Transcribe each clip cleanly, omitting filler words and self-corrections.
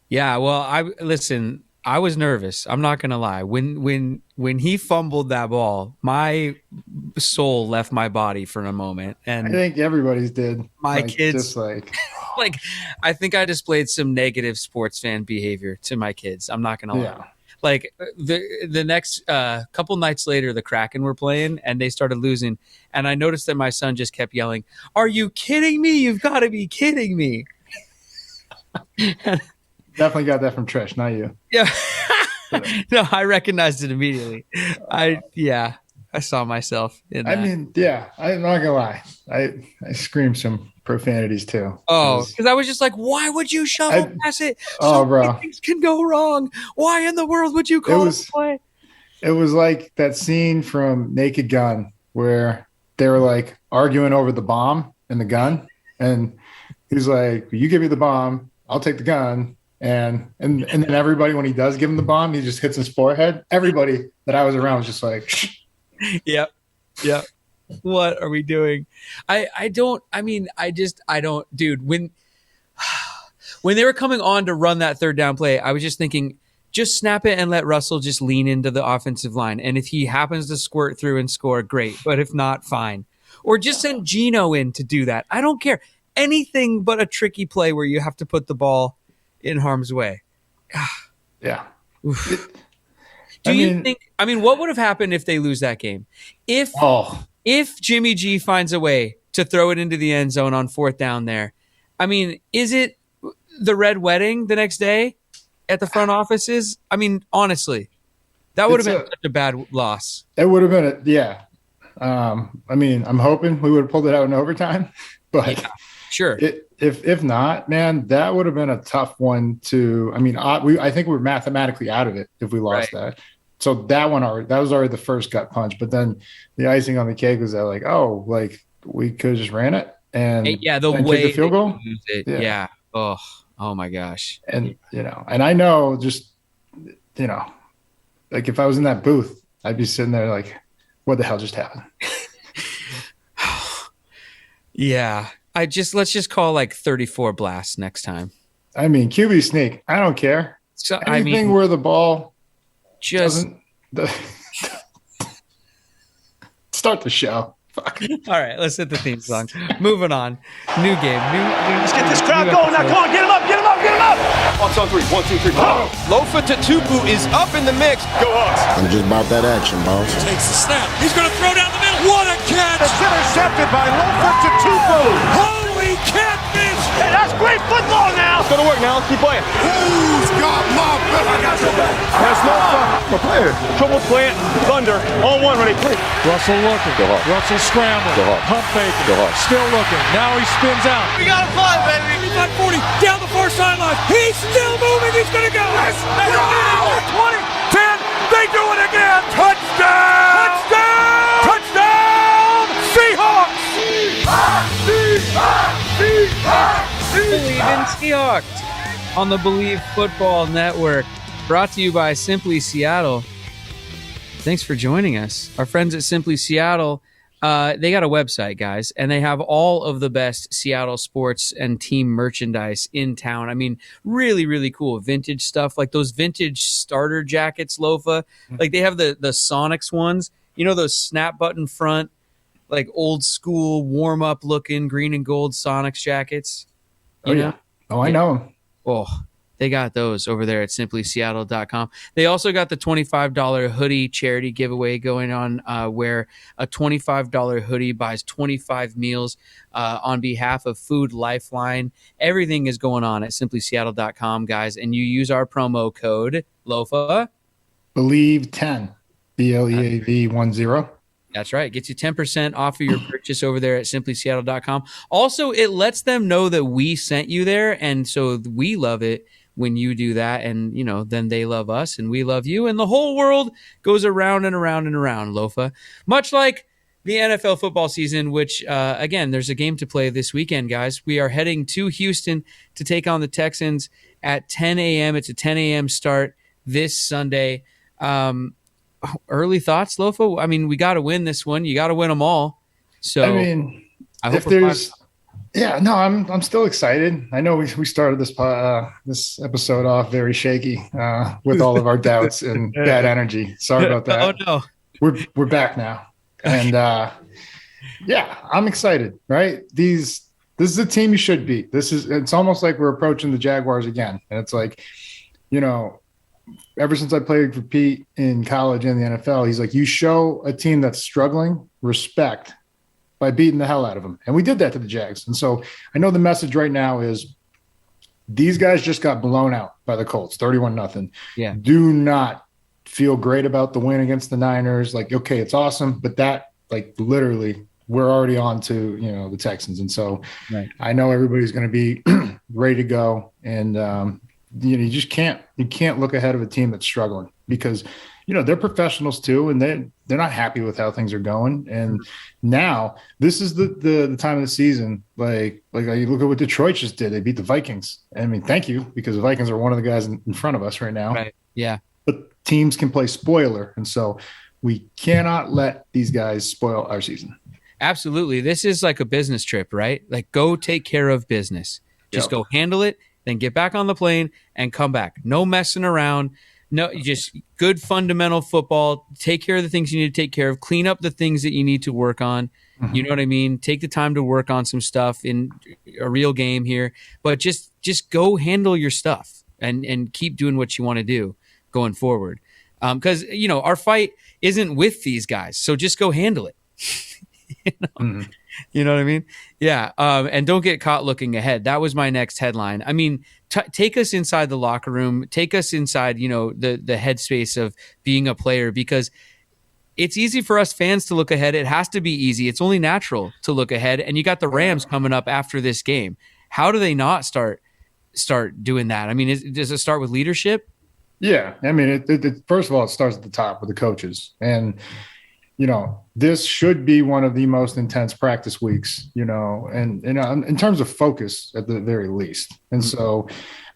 Yeah, well, I was nervous. I'm not gonna lie. When he fumbled that ball, my soul left my body for a moment, I and think everybody's did. my Like, just kids, like, like, I think I displayed some negative sports fan behavior to my kids. I'm not gonna lie. yeah. Like the next couple nights later, the Kraken were playing, and they started losing, and I noticed that my son just kept yelling, "Are you kidding me? You've got to be kidding me!" Definitely got that from Trish, not you. Yeah. No, I recognized it immediately. I saw myself in I that. mean, yeah, I'm not gonna lie. I screamed some profanities too. Oh, Because because I was just like, why would you shovel I, pass it? oh, So many bro, things can go wrong. Why in the world would you it call it was play? it was like that scene from Naked Gun where they were like arguing over the bomb and the gun, and he's like, "You give me the bomb, I'll take the gun." And then everybody, when he does give him the bomb, he just hits his forehead. Everybody that I was around was just like, Yep. Yep. What are we doing? I don't, I mean, I don't, dude, when they were coming on to run that third down play, I was just thinking, just snap it and let Russell just lean into the offensive line. And if he happens to squirt through and score, great. But if not, fine. Or just send Gino in to do that. I don't care. Anything but a tricky play where you have to put the ball in harm's way. yeah. Oof. Do I you mean, think, I mean, what would have happened if they lose that game? If oh, if Jimmy G finds a way to throw it into the end zone on fourth down there, I mean, is it the red wedding the next day at the front offices? I mean, honestly, that would have been such a bad loss. it would have been yeah. I mean, I'm hoping we would have pulled it out in overtime, but Yeah, sure. if not, man, that would have been a tough one to. I mean, I think we're mathematically out of it if we lost Right. that. So that was already the first gut punch. But then the icing on the cake was that like, oh, like we could have just ran it Yeah, the and kicked the way field that you goal. use it. Yeah, Yeah. Oh, oh my gosh. and and I know just you know, like if I was in that booth, I'd be sitting there like, what the hell just happened? Yeah. Let's just call like 34 blasts next time. I mean, QB sneak. I don't care. So, I Anything mean, where the ball just doesn't start the show. Fuck. all right. Let's hit the theme song. Moving on. New game. Let's get this crowd going now. Come on, get him up, get him up, get him up. Hawks on three. 1, 2, 3. Lofa Tatupu is up in the mix. Go Hawks. I'm just about that action, boss. Takes the snap. He's going to throw down the middle. What a catch! It's intercepted by Lofa Tatupu. Holy catfish! Hey, that's great football now. It's gonna work now. Let's keep playing. Who's got my back? I got your back. That's no player. Triple plant, Thunder, on one, ready, play. Russell looking. Go Hawks. Russell scrambling. Go Hawks. Pump faking. Go Hawks. Still looking. Now he spins out. We got to fly, baby. 35-40. Down the far sideline. He's still moving. He's going to go. 20. 10. They do it again. Touchdown. Touchdown. Touchdown. Seahawks. Believe in Seahawks on the Believe Football Network. Brought to you by Simply Seattle. Thanks for joining us. Our friends at Simply Seattle, they got a website, guys, and they have all of the best Seattle sports and team merchandise in town. I mean, really, really cool vintage stuff, like those vintage starter jackets, Lofa. Like they have the Sonics ones, you know, those snap button front, like old school warm up looking green and gold Sonics jackets. Oh, yeah. Oh, I know him. Oh, they got those over there at simplyseattle.com. They also got the $25 hoodie charity giveaway going on where a $25 hoodie buys 25 meals on behalf of Food Lifeline. Everything is going on at simplyseattle.com, guys, and you use our promo code LOFA. Believe 10. BLEAV10. That's right. Gets you 10% off of your purchase over there at simplyseattle.com. Also, it lets them know that we sent you there, and so we love it when you do that, and you know, then they love us and we love you, and the whole world goes around and around and around, Lofa. Much like the NFL football season, which again, there's a game to play this weekend, guys. We are heading to Houston to take on the Texans at 10 a.m. It's a 10 a.m. start this Sunday. Early thoughts, Lofa? I mean, we got to win this one. You got to win them all. So I mean, I hope if there's Yeah, no, I'm still excited. I know we started this episode off very shaky with all of our doubts and bad energy. Sorry about Oh that. no. We're back now, and yeah, I'm excited. Right? This is a team you should beat. It's almost like we're approaching the Jaguars again, and it's like, you know, ever since I played for Pete in college and the NFL, he's like, you show a team that's struggling respect by beating the hell out of them. And we did that to the Jags. And so I know the message right now is these guys just got blown out by the Colts, 31-0. Yeah. Do not feel great about the win against the Niners. Like, okay, it's awesome, but that, like, literally, we're already on to, the Texans. And so I know everybody's going to be ready to go. And, you just can't look ahead of a team that's struggling because, they're professionals too, and they're not happy with how things are going. And now this is the time of the season. Like you look at what Detroit just did. They beat the Vikings. I mean, thank you, because the Vikings are one of the guys in front of us right now. Right. Yeah. But teams can play spoiler. And so we cannot let these guys spoil our season. Absolutely. This is like a business trip, right? Like, go take care of business. Just go handle it, then get back on the plane and come back. No messing around. No, just good fundamental football. Take care of the things you need to take care of. Clean up the things that you need to work on. Mm-hmm. You know what I mean? Take the time to work on some stuff in a real game here. But just go handle your stuff and keep doing what you want to do going forward. Because, our fight isn't with these guys. So just go handle it. Mm-hmm. You know what I mean? Yeah. And don't get caught looking ahead. That was my next headline. I mean, take us inside the locker room. Take us inside, the headspace of being a player, because it's easy for us fans to look ahead. It has to be easy. It's only natural to look ahead. And you got the Rams coming up after this game. How do they not start doing that? I mean, does it start with leadership? Yeah. I mean, first of all, it starts at the top with the coaches. And, this should be one of the most intense practice weeks, and in terms of focus at the very least. And so,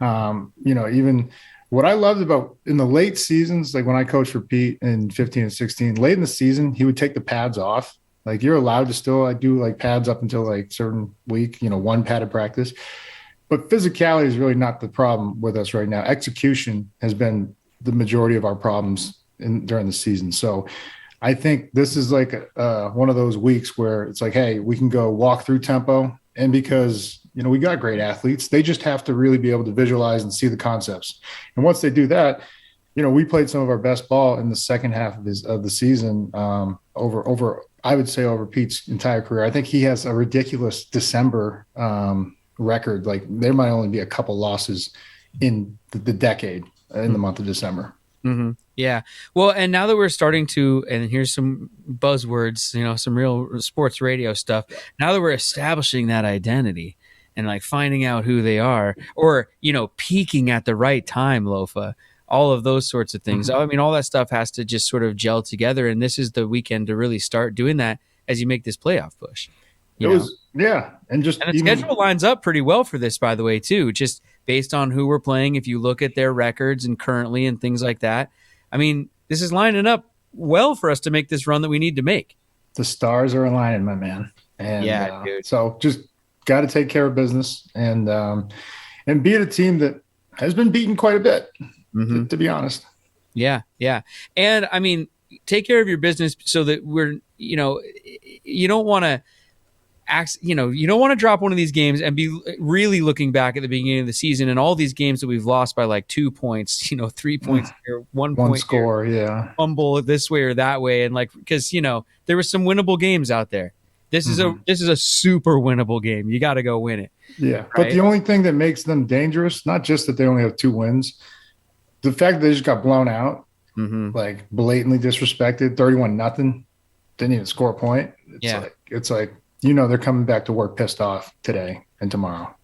even what I loved about in the late seasons, like when I coached for Pete in 15 and 16, late in the season, he would take the pads off. Like, you're allowed to still do like pads up until like certain week, one padded practice. But physicality is really not the problem with us right now. Execution has been the majority of our problems during the season. So I think this is like one of those weeks where it's like, hey, we can go walk through tempo. And because, we got great athletes, they just have to really be able to visualize and see the concepts. And once they do that, we played some of our best ball in the second half of the season over, I would say, over Pete's entire career. I think he has a ridiculous December record. Like, there might only be a couple losses in the decade in the month of December. Mm-hmm. Yeah. Well, and now that we're starting to, and here's some buzzwords, some real sports radio stuff. Now that we're establishing that identity and like finding out who they are, or, peaking at the right time, Lofa, all of those sorts of things. Mm-hmm. I mean, all that stuff has to just sort of gel together. And this is the weekend to really start doing that as you make this playoff push. Yeah. And the schedule lines up pretty well for this, by the way, too, just based on who we're playing. If you look at their records and currently and things like that, I mean, this is lining up well for us to make this run that we need to make. The stars are aligning, my man. And yeah, dude. So just got to take care of business and beat a team that has been beaten quite a bit, to be honest. Yeah. Yeah. And I mean, take care of your business so that you don't want to, you don't want to drop one of these games and be really looking back at the beginning of the season and all these games that we've lost by like 2 points, 3 points here, one point score, here, yeah, fumble this way or that way, and like, because there were some winnable games out there. This is a super winnable game. You got to go win it. Yeah, right? But the only thing that makes them dangerous, not just that they only have 2 wins, the fact that they just got blown out, like blatantly disrespected, 31-0, didn't even score a point. It's like. They're coming back to work pissed off today and tomorrow.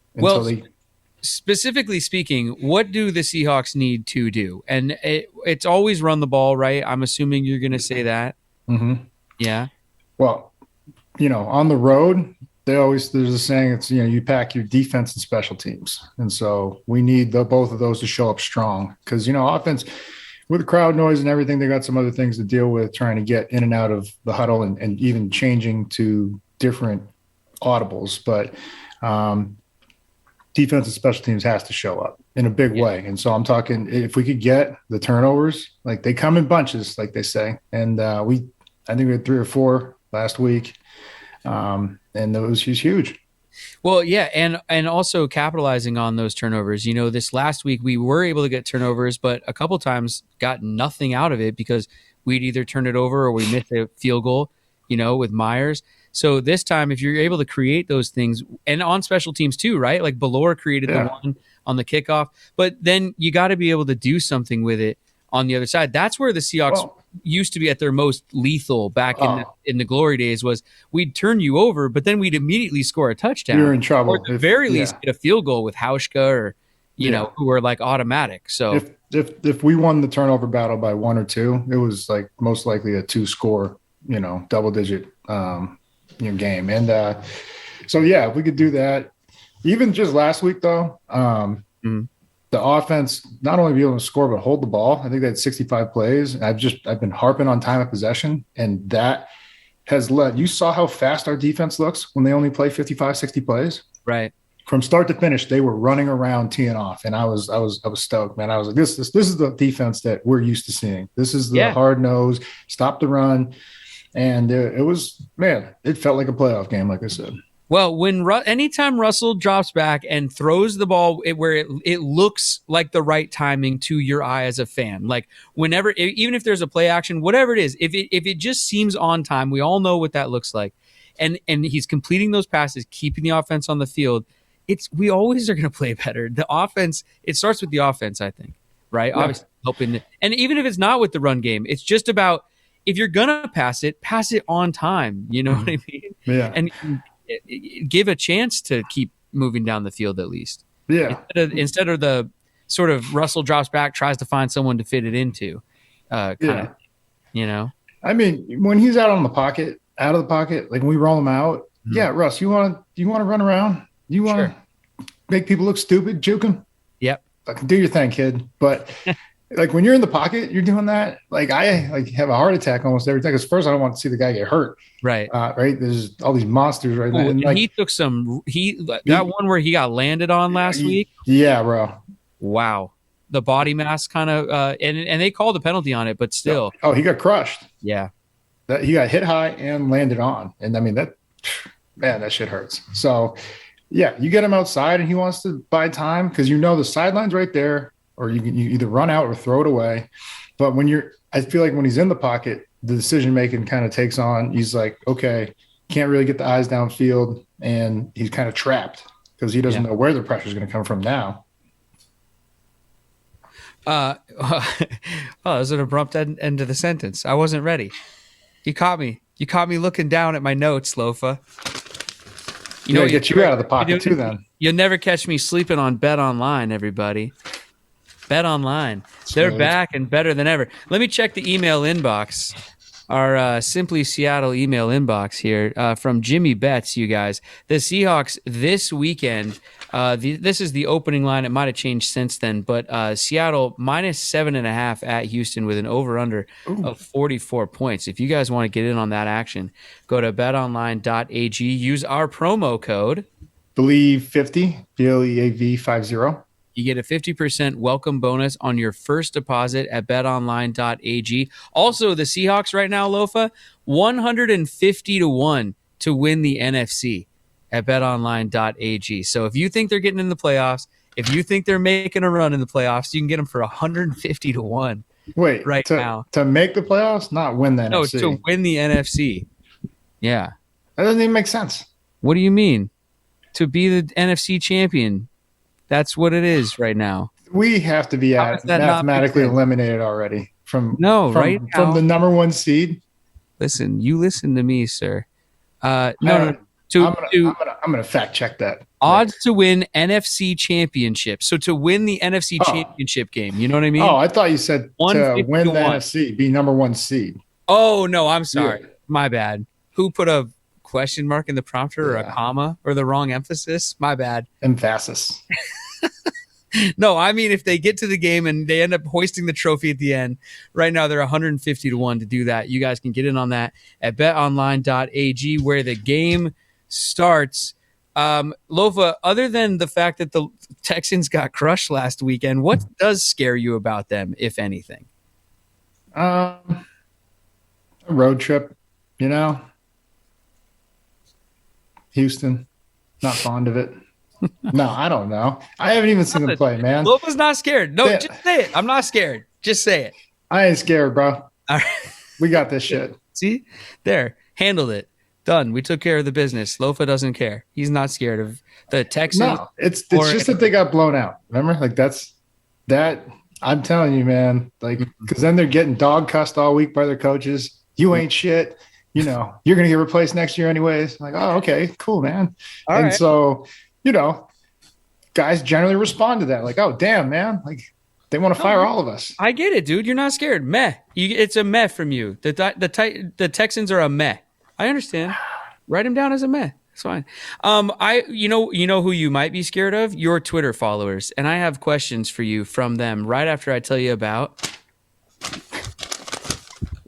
Specifically speaking, what do the Seahawks need to do? And it's always run the ball, right? I'm assuming you're going to say that. Mm-hmm. Yeah. Well, on the road, there's a saying, it's, you pack your defense and special teams. And so we need both of those to show up strong because, offense with the crowd noise and everything, they got some other things to deal with, trying to get in and out of the huddle and even changing to different audibles. But defensive special teams has to show up in a big way. And so I'm talking, if we could get the turnovers, like they come in bunches, like they say. And I think we had 3 or 4 last week. And those was huge. Well, yeah, and also capitalizing on those turnovers. This last week we were able to get turnovers, but a couple times got nothing out of it because we'd either turn it over or we missed a field goal, with Myers. So this time, if you're able to create those things, and on special teams too, right? Like Ballore created the one on the kickoff, but then you got to be able to do something with it on the other side. That's where the Seahawks used to be at their most lethal back in the glory days. Was we'd turn you over, but then we'd immediately score a touchdown. You're in trouble. Or at the very least, get a field goal with Hauschka or who were like automatic. So if we won the turnover battle by 1 or 2, it was like most likely a 2-score, double digit game. And if we could do that, even just last week though, the offense not only be able to score but hold the ball. I think they had 65 plays. I've been harping on time of possession, and that has led. You saw how fast our defense looks when they only play 55, 60 plays. Right. From start to finish, they were running around, teeing off, and I was stoked, man. I was like, this is the defense that we're used to seeing. This is the hard nose, stop the run. And it felt like a playoff game, like I said. Well, anytime Russell drops back and throws the ball where it looks like the right timing to your eye as a fan, like whenever, even if there's a play action, whatever it is, if it just seems on time, we all know what that looks like. And he's completing those passes, keeping the offense on the field. We always are going to play better. The offense, it starts with the offense, I think, right? Yeah. Obviously helping. And even if it's not with the run game, it's just about, if you're going to pass it on time. You know what I mean? Yeah. And give a chance to keep moving down the field at least. Yeah. Instead of the sort of Russell drops back, tries to find someone to fit it into. I mean, when he's out of the pocket, like when we roll him out, Russ, you want to run around? You want to make people look stupid, juke him? Yep. Do your thing, kid. But like when you're in the pocket, you're doing that. Like I have a heart attack almost every time. Because first, I don't want to see the guy get hurt. Right. Right. There's all these monsters right now. And he took that one where he got landed on last week. Yeah, bro. Wow. The body mass kind of and they called the penalty on it, but still. Oh, he got crushed. Yeah. He got hit high and landed on, and I mean that shit hurts. So. Yeah, you get him outside and he wants to buy time because the sideline's right there, or you either run out or throw it away. But I feel like when he's in the pocket, the decision making kind of takes on. He's like, okay, can't really get the eyes downfield, and he's kind of trapped because he doesn't know where the pressure is going to come from now. That was an abrupt end to the sentence. I wasn't ready. You caught me. You caught me looking down at my notes, Lofa. Get you out of the pocket too. Then you'll never catch me sleeping on Bet Online. Everybody, Bet Online. They're back and better than ever. Let me check the email inbox. Our Simply Seattle email inbox here from Jimmy Betts. You guys, the Seahawks this weekend. This is the opening line. It might have changed since then, but Seattle -7.5 at Houston with an over/under of 44 points. If you guys want to get in on that action, go to betonline.ag. Use our promo code BELIEVE50 BLEAV50. You get a 50% welcome bonus on your first deposit at betonline.ag. Also, the Seahawks right now, Lofa, 150-1 to win the NFC at betonline.ag. So if you think they're getting in the playoffs, if you think they're making a run in the playoffs, you can get them for 150-1. Wait, now. To make the playoffs, not win the NFC. No, to win the NFC. Yeah. That doesn't even make sense. What do you mean? To be the NFC champion. That's what it is right now. We have to be mathematically eliminated already from the number 1 seed. Listen, you listen to me, sir. I'm gonna fact check that. Odds to win NFC championship. So to win the NFC championship game, you know what I mean? Oh, I thought you said to win the NFC, be number 1 seed. Oh no, I'm sorry. Yeah. My bad. Who put a question mark in the prompter or a comma or the wrong emphasis? My bad. Emphasis. No, I mean if they get to the game and they end up hoisting the trophy at the end, right now they're 150-1 to do that. You guys can get in on that at betonline.ag where the game starts Lofa, other than the fact that the Texans got crushed last weekend, what does scare you about them, if anything? A road trip, Houston, not fond of it. No, I don't know. I haven't even seen them play, man. Lofa's not scared. No, just say it. I'm not scared. Just say it. I ain't scared, bro. All right. We got this shit. See? There. Handled it. Done. We took care of the business. Lofa doesn't care. He's not scared of the Texans. No, it's just that they got blown out. Remember? Like that. I'm telling you, man. Like, because then they're getting dog cussed all week by their coaches. You ain't shit. You're going to get replaced next year anyways. Like, oh, okay, cool, man. All right. So, guys generally respond to that. Like, oh, damn, man. Like, they want to fire all of us. I get it, dude. You're not scared. Meh. It's a meh from you. The Texans are a meh. I understand. Write him down as a meh. It's fine. You know who you might be scared of? Your Twitter followers. And I have questions for you from them right after I tell you about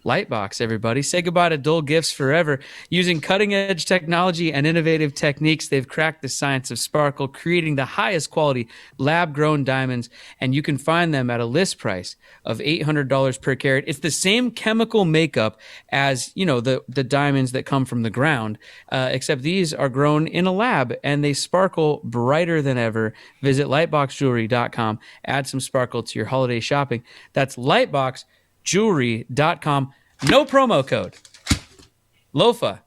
Lightbox, everybody. Say goodbye to dull gifts forever. Using cutting-edge technology and innovative techniques, they've cracked the science of sparkle, creating the highest quality lab-grown diamonds, and you can find them at a list price of $800 per carat. It's the same chemical makeup as, the diamonds that come from the ground, except these are grown in a lab, and they sparkle brighter than ever. Visit lightboxjewelry.com. Add some sparkle to your holiday shopping. That's lightboxjewelry.com. No promo code. Lofa,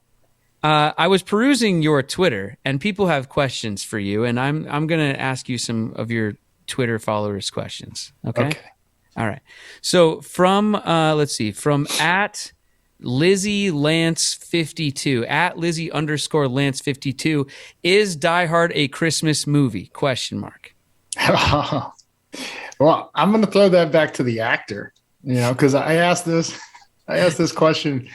I was perusing your Twitter, and people have questions for you, and I'm going to ask you some of your Twitter followers' questions. Okay. All right. So from at Lizzie Lance 52 at Lizzie _Lance 52, is Die Hard a Christmas movie? ? Well, I'm going to throw that back to the actor. Because I asked this question,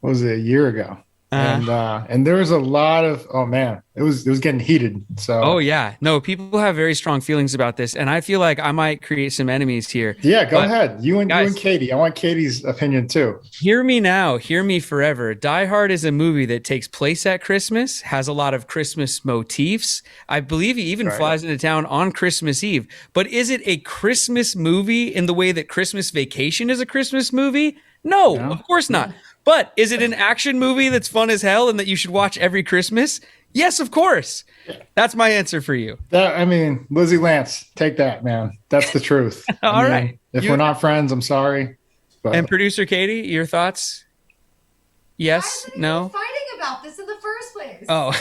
what was it, a year ago? And there was a lot of, oh man, it was getting heated. So oh yeah, no, people have very strong feelings about this, and I feel like I might create some enemies here. Yeah, go ahead. You and Katie. I want Katie's opinion too. Hear me now, hear me forever. Die Hard is a movie that takes place at Christmas, has a lot of Christmas motifs. I believe he even flies into town on Christmas Eve. But is it a Christmas movie in the way that Christmas Vacation is a Christmas movie? No, of course not. But is it an action movie that's fun as hell and that you should watch every Christmas? Yes, of course. That's my answer for you. Lizzie Lance, take that, man. That's the truth. All right. If we're not friends, I'm sorry. But. And producer Katie, your thoughts? Yes? No? Fighting about this in the first place. Oh.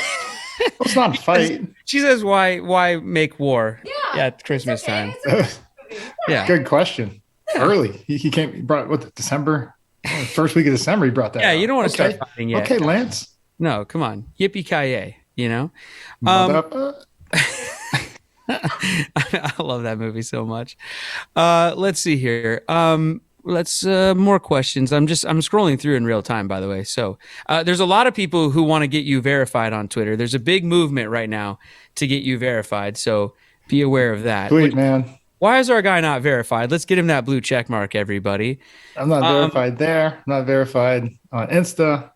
Let's not fight. She says, why make war? Yeah. At Christmas time. Yeah. Good question. Early. He came. He brought December. First week of December, he brought that. Yeah, out. you don't want to start fighting yet. Okay, Lance. No, come on. Yippee-ki-yay, I love that movie so much. Let's see here. More questions. I'm scrolling through in real time, by the way. So there's a lot of people who want to get you verified on Twitter. There's a big movement right now to get you verified. So be aware of that. Sweet, man. Why is our guy not verified? Let's get him that blue check mark, everybody. I'm not verified there. I'm not verified on Insta.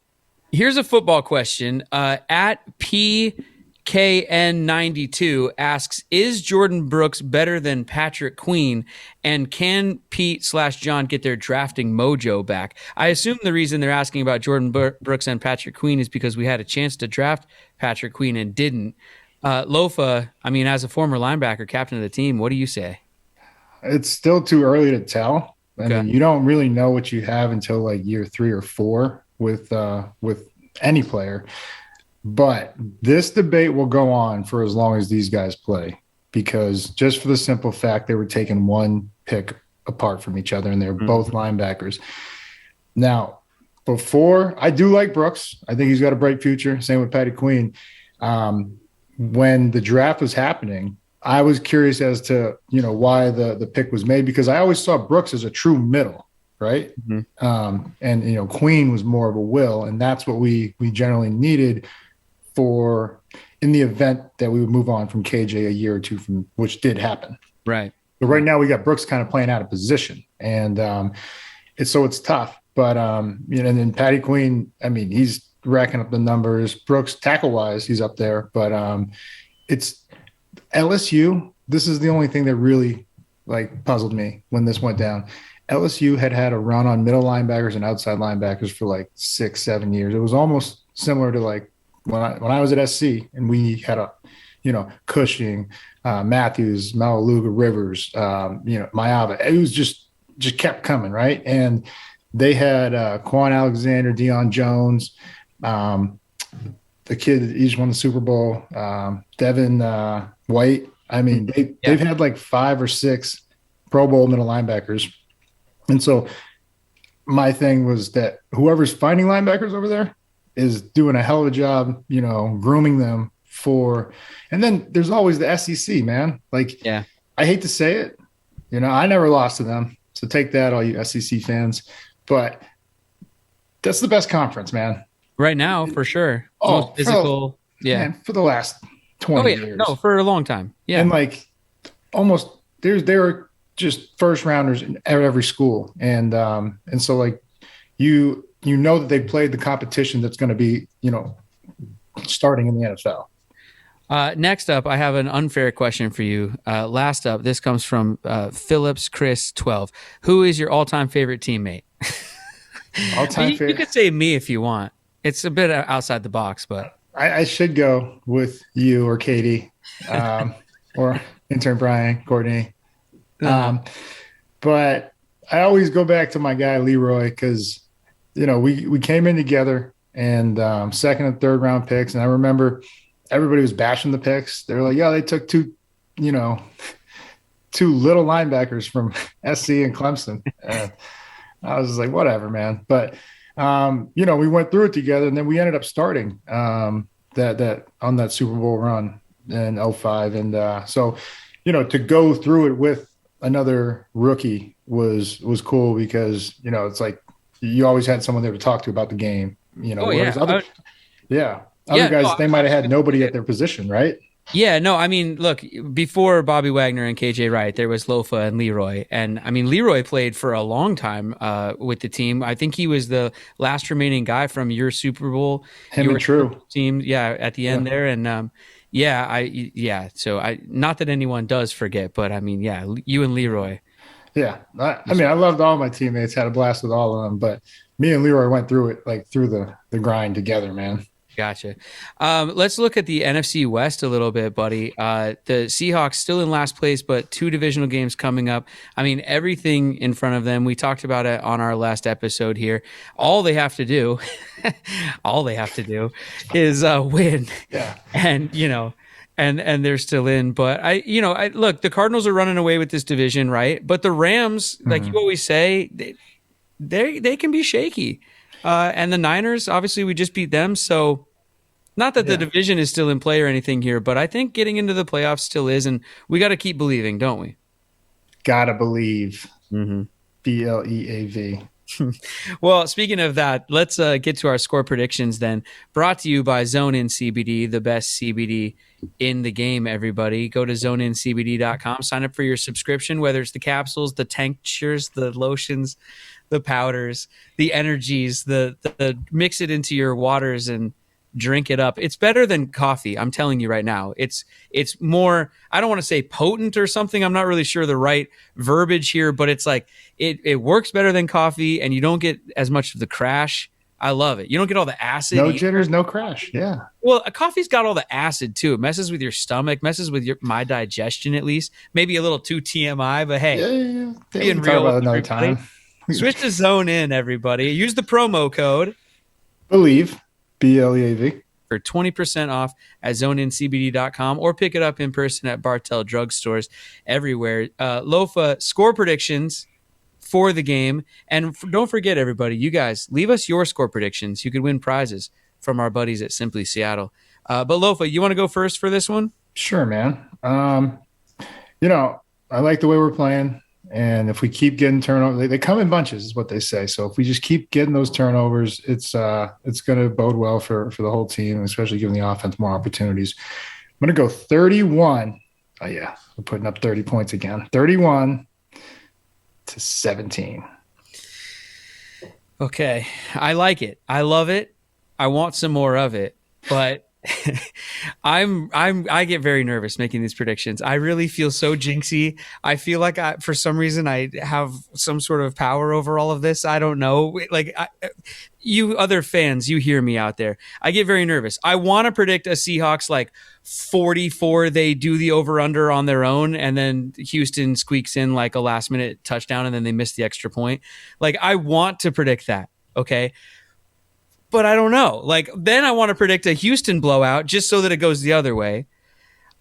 Here's a football question. At PKN92 asks, is Jordan Brooks better than Patrick Queen? And can Pete/John get their drafting mojo back? I assume the reason they're asking about Jordan Brooks and Patrick Queen is because we had a chance to draft Patrick Queen and didn't. Lofa, as a former linebacker, captain of the team, what do you say? It's still too early to tell. You don't really know what you have until like year 3 or 4 with any player. But this debate will go on for as long as these guys play, because just for the simple fact they were taking one pick apart from each other and they're both linebackers. Now, I do like Brooks. I think he's got a bright future. Same with Patty Queen. When the draft was happening, I was curious as to, why the pick was made, because I always saw Brooks as a true middle, right? Mm-hmm. And Queen was more of a will, and that's what we generally needed for in the event that we would move on from KJ a year or two from, which did happen. Right. But right now we got Brooks kind of playing out of position, and it's tough. But and then Patty Queen, he's racking up the numbers. Brooks, tackle-wise, he's up there. But it's LSU. This is the only thing that really, like, puzzled me when this went down. LSU had a run on middle linebackers and outside linebackers for like 6-7 years. It was almost similar to like when I was at SC and we had Cushing, Matthews, Malaluga, Rivers, Mayava. It was just kept coming, right? And they had Quan Alexander, Deion Jones, the kid that each won the Super Bowl, Devin White. I mean, they've had like 5 or 6 Pro Bowl middle linebackers. And so my thing was that whoever's finding linebackers over there is doing a hell of a job, grooming them for – and then there's always the SEC, man. Like, I hate to say it. I never lost to them. So take that, all you SEC fans. But that's the best conference, man. Right now, for sure. Most physical. Man, for the last 20 years. No, for a long time. Yeah. And like almost there are just first rounders at every school. And so like you know that they played the competition that's going to be, starting in the NFL. Next up, I have an unfair question for you. Last up, this comes from Phillips Chris 12. Who is your all-time favorite teammate? All-time favorite. You could say me if you want. It's a bit outside the box, but I should go with you or Katie, or intern Brian, Courtney. But I always go back to my guy Leroy because we came in together and second and third round picks, and I remember everybody was bashing the picks. They were like, "Yeah, they took two little linebackers from SC and Clemson." And I was just like, "Whatever, man." But we went through it together, and then we ended up starting that on that Super Bowl run in 2005. And so to go through it with another rookie was cool because it's like you always had someone there to talk to about the game. Other guys, they might have had nobody at their position, right? Yeah, no, I mean, look, before Bobby Wagner and KJ Wright, there was Lofa and Leroy. And I mean, Leroy played for a long time with the team. I think he was the last remaining guy from your Super Bowl. Him and True team, at the end there. And so not that anyone does forget, but I mean, you and Leroy. Yeah. I mean, I loved all my teammates, had a blast with all of them, but me and Leroy went through it, like through the grind together, man. Gotcha. Let's look at the NFC West a little bit, buddy. The Seahawks still in last place, but 2 divisional games coming up. I mean, everything in front of them. We talked about it on our last episode here. All they have to do is win. Yeah. And, and they're still in. But I look, the Cardinals are running away with this division, right? But the Rams, like you always say, they can be shaky. And the Niners, obviously, we just beat them. So not that the division is still in play or anything here, but I think getting into the playoffs still is. And we got to keep believing, don't we? Gotta believe. Mm-hmm. BLEAV. Well, speaking of that, let's get to our score predictions then. Brought to you by Zone In CBD, the best CBD in the game, everybody. Go to zoneincbd.com. Sign up for your subscription, whether it's the capsules, the tinctures, the lotions, the powders, the energies, the mix it into your waters and drink it up. It's better than coffee. I'm telling you right now. It's more, I don't want to say potent or something. I'm not really sure the right verbiage here, but it's like it works better than coffee and you don't get as much of the crash. I love it. You don't get all the acid. No jitters, no crash. Yeah. Well, a coffee's got all the acid too. It messes with your stomach, messes with my digestion at least. Maybe a little too TMI, but hey, being real. Talk about another time. Switch to Zone In, everybody. Use the promo code BELIEVE, BLEAV, for 20% off at zoneincbd.com or pick it up in person at Bartell drugstores everywhere. Lofa, score predictions for the game. And don't forget, everybody, you guys, leave us your score predictions. You could win prizes from our buddies at Simply Seattle. But Lofa, you want to go first for this one? Sure, man. I like the way we're playing. And if we keep getting turnovers, they come in bunches is what they say. So if we just keep getting those turnovers, it's going to bode well for the whole team, especially giving the offense more opportunities. I'm going to go 31. Oh, yeah. We're putting up 30 points again. 31-17. Okay. I like it. I love it. I want some more of it, but I get very nervous making these predictions. I really feel so jinxy. I feel like for some reason I have some sort of power over all of this. I don't know. Like you other fans, you hear me out there. I get very nervous. I want to predict a Seahawks like 44. They do the over under on their own, and then Houston squeaks in like a last minute touchdown, and then they miss the extra point. Like I want to predict that. Okay. But I don't know. Like, then I want to predict a Houston blowout just so that it goes the other way.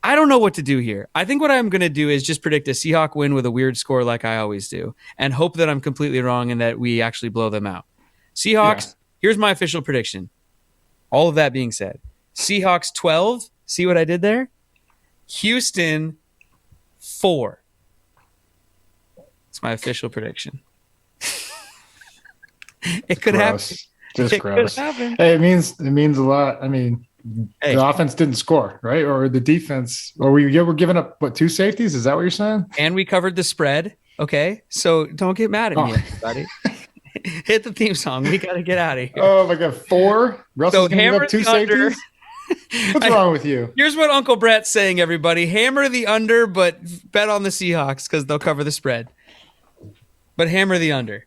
I don't know what to do here. I think what I'm going to do is just predict a Seahawk win with a weird score like I always do and hope that I'm completely wrong and that we actually blow them out. Seahawks, Here's my official prediction. All of that being said, Seahawks 12. See what I did there? Houston 4. It's my official prediction. It could happen. Just gross. Hey, it means a lot. I mean, the offense didn't score, right? Or the defense, or we were giving up 2 safeties. Is that what you're saying? And we covered the spread. Okay, so don't get mad at me, everybody. Hit the theme song. We got to get out of here. Oh my God, 4. Russell's giving up 2 safeties. What's wrong with you? Here's what Uncle Brett's saying, everybody: hammer the under, but bet on the Seahawks because they'll cover the spread. But hammer the under.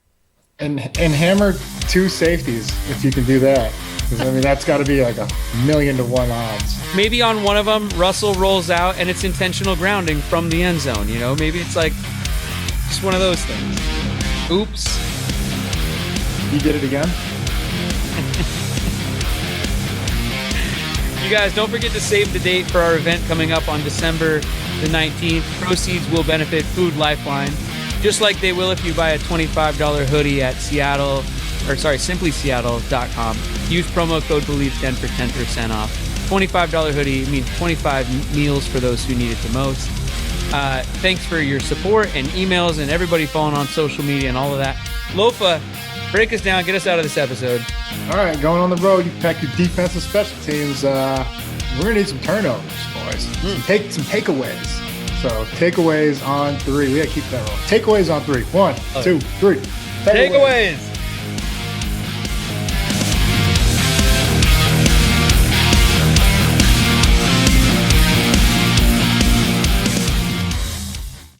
And hammer 2 safeties if you can do that. Because, I mean, that's got to be like 1,000,000 to 1 odds. Maybe on one of them, Russell rolls out and it's intentional grounding from the end zone. You know, maybe it's like just one of those things. Oops. You did it again? You guys, don't forget to save the date for our event coming up on December the 19th. Proceeds will benefit Food Lifeline. Just like they will if you buy a $25 hoodie at simplyseattle.com. Use promo code BELIEVE10 for 10% off. $25 hoodie means 25 meals for those who need it the most. Thanks for your support and emails and everybody following on social media and all of that. Lofa, break us down. Get us out of this episode. All right, going on the road, you pack your defensive special teams. We're going to need some turnovers, boys. Some takeaways. So takeaways on 3. We got to keep that rolling. Takeaways on 3. 1, 2, 3. Takeaways.